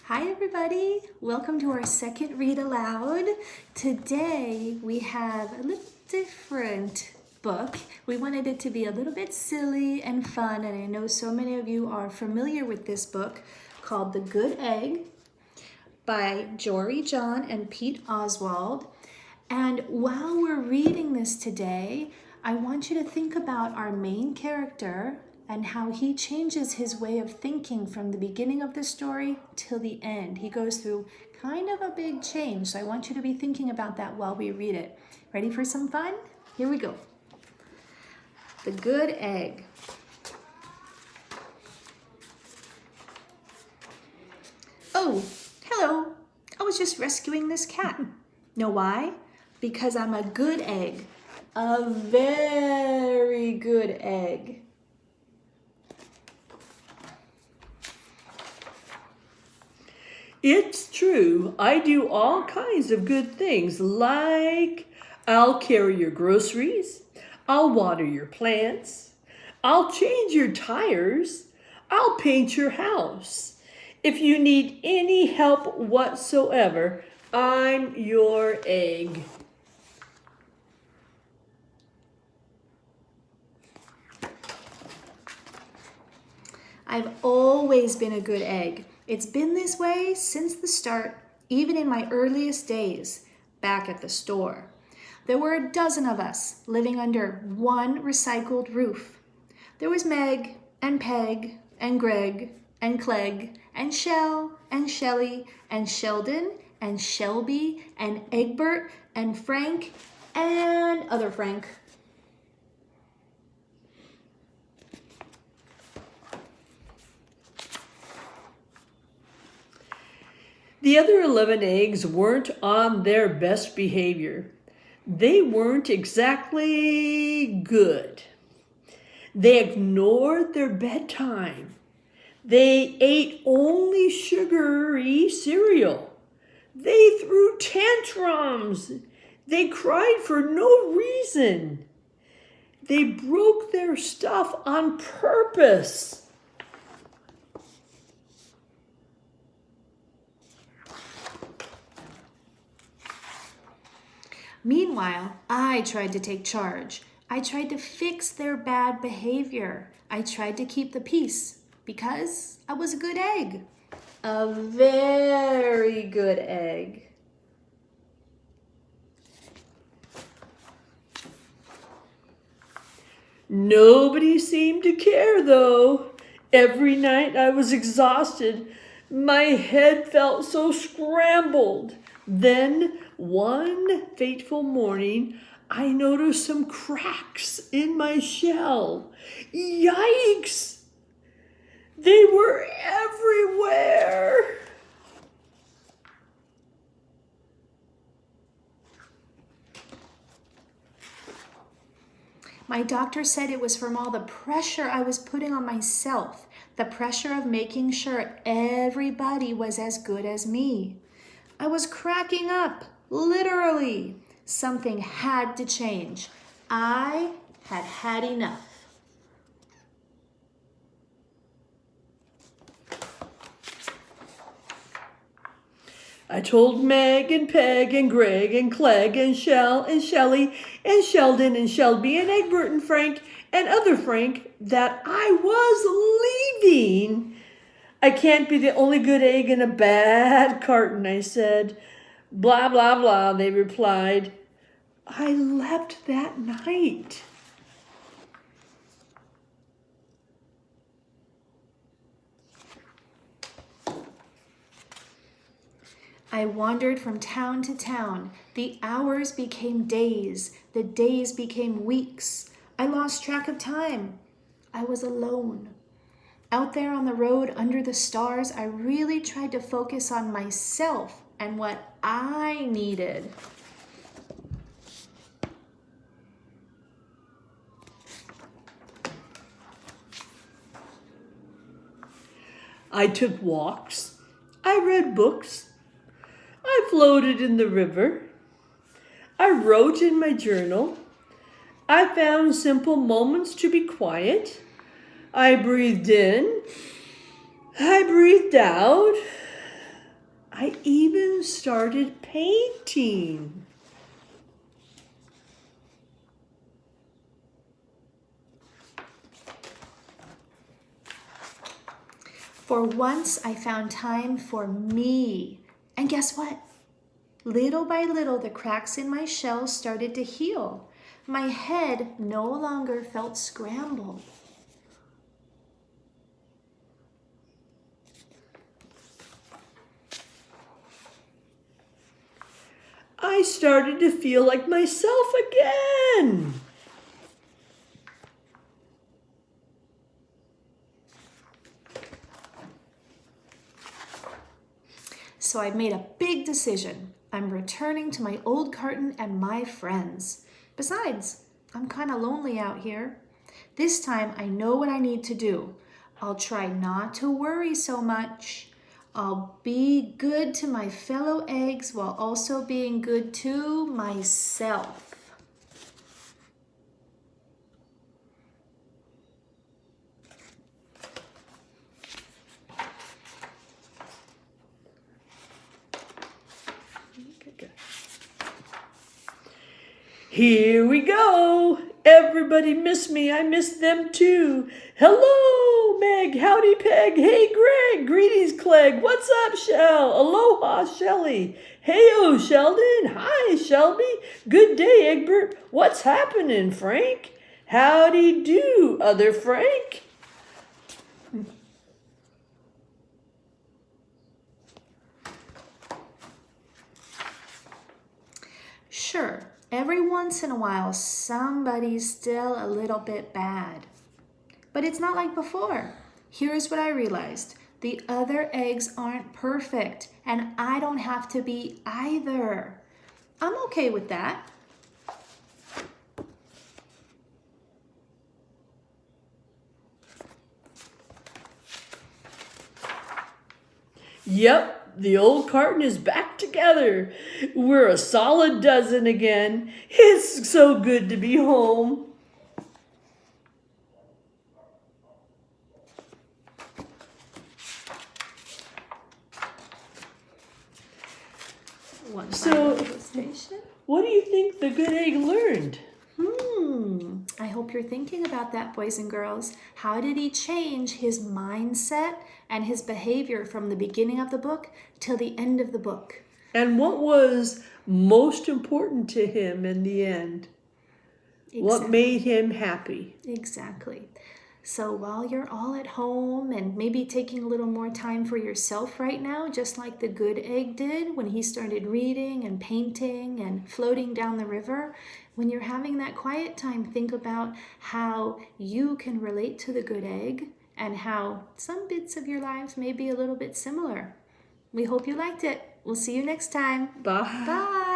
Hi everybody, welcome to our second read aloud. Today we have a little different book. We wanted it to be a little bit silly and fun, and I know so many of you are familiar with this book called The Good Egg by Jory John and Pete Oswald. And while we're reading this today, I want you to think about our main character and how he changes his way of thinking from the beginning of the story till the end. He goes through kind of a big change, so I want you to be thinking about that while we read it. Ready for some fun? Here we go. The Good Egg. Oh, hello. I was just rescuing this cat. Know why? Because I'm a good egg. A very good egg. It's true. I do all kinds of good things, like I'll carry your groceries, I'll water your plants, I'll change your tires, I'll paint your house. If you need any help whatsoever, I'm your egg. I've always been a good egg. It's been this way since the start, even in my earliest days, back at the store. There were a dozen of us living under one recycled roof. There was Meg and Peg and Greg and Clegg and Shell and Shelly and Sheldon and Shelby and Egbert and Frank and other Frank. The other 11 eggs weren't on their best behavior. They weren't exactly good. They ignored their bedtime. They ate only sugary cereal. They threw tantrums. They cried for no reason. They broke their stuff on purpose. Meanwhile, I tried to take charge. I tried to fix their bad behavior. I tried to keep the peace because I was a good egg. A very good egg. Nobody seemed to care, though. Every night I was exhausted. My head felt so scrambled. Then, one fateful morning, I noticed some cracks in my shell. Yikes! They were everywhere. My doctor said it was from all the pressure I was putting on myself, the pressure of making sure everybody was as good as me. I was cracking up, literally. Something had to change. I had had enough. I told Meg and Peg and Greg and Clegg and Shell and Shelly and Sheldon and Shelby and Egbert and Frank and other Frank that I was leaving. I can't be the only good egg in a bad carton, I said. Blah, blah, blah, they replied. I leapt that night. I wandered from town to town. The hours became days. The days became weeks. I lost track of time. I was alone. Out there on the road under the stars, I really tried to focus on myself and what I needed. I took walks. I read books. I floated in the river. I wrote in my journal. I found simple moments to be quiet. I breathed in. I breathed out. I even started painting. For once, I found time for me. And guess what? Little by little, the cracks in my shell started to heal. My head no longer felt scrambled. I started to feel like myself again. So I made a big decision. I'm returning to my old carton and my friends. Besides, I'm kind of lonely out here. This time I know what I need to do. I'll try not to worry so much. I'll be good to my fellow eggs while also being good to myself. Here we go. Everybody missed me. I missed them too. Hello, Meg. Howdy, Peg. Hey, Greg. Greetings, Clegg. What's up, Shell? Aloha, Shelly. Hey-o, Sheldon. Hi, Shelby. Good day, Egbert. What's happening, Frank? Howdy do, other Frank. Sure, every once in a while somebody's still a little bit bad. But it's not like before. Here's what I realized. The other eggs aren't perfect, and I don't have to be either. I'm okay with that. Yep, the old carton is back together. We're a solid dozen again. It's so good to be home. One So- final illustration. What do you think the good egg learned? I hope you're thinking about that, boys and girls. How did he change his mindset and his behavior from the beginning of the book till the end of the book? And what was most important to him in the end? What made him happy? Exactly. So while you're all at home and maybe taking a little more time for yourself right now, just like the good egg did when he started reading and painting and floating down the river, when you're having that quiet time, think about how you can relate to the good egg and how some bits of your lives may be a little bit similar. We hope you liked it. We'll see you next time. Bye. Bye.